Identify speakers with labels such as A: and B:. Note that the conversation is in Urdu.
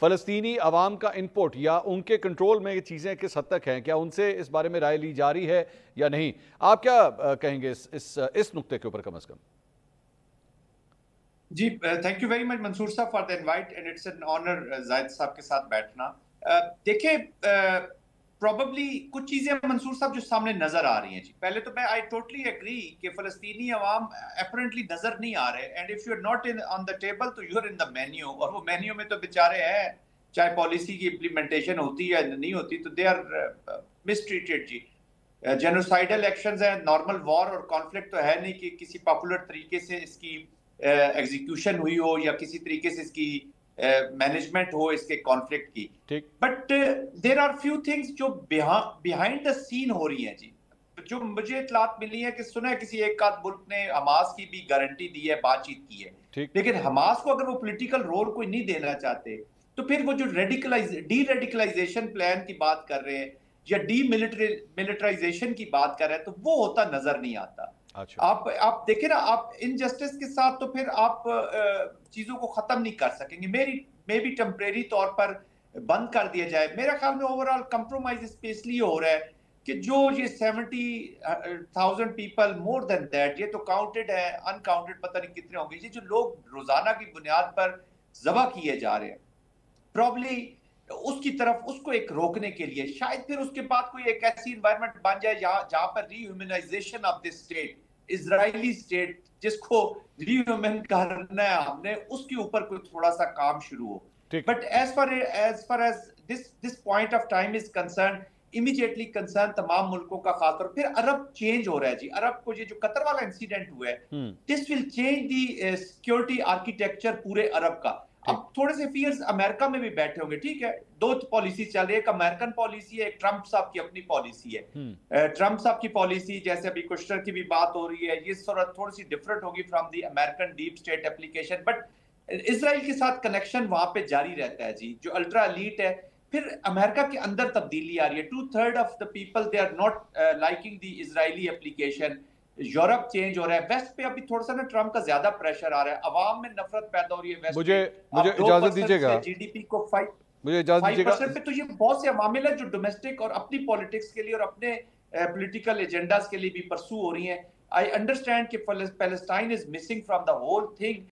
A: فلسطینی عوام کا انپٹ یا ان کے کنٹرول میں یہ چیزیں کس حد تک ہیں؟ کیا ان سے اس بارے میں رائے لی جا رہی ہے یا نہیں؟ آپ کیا کہیں گے اس نقطے کے اوپر کم از کم؟
B: جی thank you very much Mansoor sahab for the invite and it's an honour Zahid sahab کے ساتھ بیٹھنا. دیکھیں پروبیبلی کچھ چیزیں منصور صاحب جو سامنے نظر آ رہی ہیں. جی پہلے تو میں آئی ٹوٹلی ایگری کہ فلسطینی عوام اپیرنٹلی نظر نہیں آ رہے and if you are not on the table تو you are in the menu, اور وہ مینیو میں تو بیچارے ہیں, چاہے پالیسی کی امپلیمنٹیشن ہوتی ہے یا نہیں ہوتی تو دے آر مس ٹریٹڈ. جی جینوسائیڈل ایکشنز ہیں, نارمل وار اور کانفلکٹ تو ہے نہیں کہ کسی پاپولر طریقے سے اس کی ایگزیکیوشن ہوئی ہو یا کسی طریقے سے اس کی مینجمنٹ ہو اس کے کانفلکٹ کی. But there are few things جو بیہائنڈ دا سین ہو رہی ہیں. جی جو مجھے اطلاعات ملی ہے کہ سنا ہے کسی ایک آدھ ملک نے حماس کی بھی گارنٹی دی ہے, بات چیت کی ہے, لیکن حماس کو اگر وہ پولیٹیکل رول کوئی نہیں دینا چاہتے تو پھر وہ جو ڈی ریڈیکلائزیشن پلان کی بات کر رہے ہیں یا ڈی ملٹرائزیشن کی بات کر رہے ہیں تو وہ ہوتا نظر نہیں آتا. آپ دیکھیں نا, آپ انجسٹس کے ساتھ تو پھر آپ چیزوں کو ختم نہیں کر سکیں گے. میں بھی ٹیمپریری طور پر بند کر دیا جائے. میرا خیال میں اوورال کمپرومائز اس لیے ہو رہا ہے کہ جو یہ 70,000 پیپل مور دین دیٹ, یہ تو کاؤنٹڈ ہے, ان کاؤنٹڈ پتہ نہیں کتنے ہوں گے, یہ جو لوگ روزانہ کی بنیاد پر ذبح کیے جا رہے ہیں, پرابلی اس کی طرف اس کو ایک روکنے کے لیے شاید پھر اس کے بعد کوئی ایک ایسی انوائرمنٹ بن جائے جہاں پر rehumanization of this state, Israeli state جس کو ری ہیومن کرنا ہے ہم نے, اس کے اوپر کوئی تھوڑا سا کام شروع ہو. But as far as this point of time is concern, immediately concern تمام ملکوں کا, خاص طور پھر عرب چینج ہو رہا ہے. جی عرب کو یہ جو قطر والا انسیڈنٹ ہوا ہے, this will change the security architecture پورے عرب کا. اب تھوڑے سے فیئرز امریکہ میں بھی بیٹھے ہوں گے. ٹھیک ہے, دو پالیسی چل رہی ہے, ایک امریکن پالیسی ہے, ایک ٹرمپ صاحب کی اپنی پالیسی ہے. ٹرمپ صاحب کی پالیسی جیسے ابھی کشتر کی بھی بات ہو رہی ہے, یہ صورت تھوڑی سی ڈفرنٹ ہوگی from the American deep state application, but Israel کے ساتھ کنیکشن وہاں پہ جاری رہتا ہے. جی جو الٹرا ایلیٹ ہے, پھر امریکہ کے اندر تبدیلی آ رہی ہے. 2/3 of the people they are not liking the Israeli application. Europe change ہو رہا ہے, ویسٹ پہ ابھی تھوڑا سا نا ٹرمپ کا زیادہ پریشر آ رہا ہے, عوام میں نفرت پیدا ہو رہی ہے. ویسٹ
A: مجھے اجازت دیجیے گا,
B: جی ڈی پی کو 5% پہ, تو یہ بہت سے عوامل ہیں جو ڈومیسٹک اور اپنی پولیٹکس کے لیے اور اپنے پولیٹیکل ایجنڈاز کے لیے بھی پرسو ہو رہی ہیں. I understand کہ Palestine is missing from the whole thing,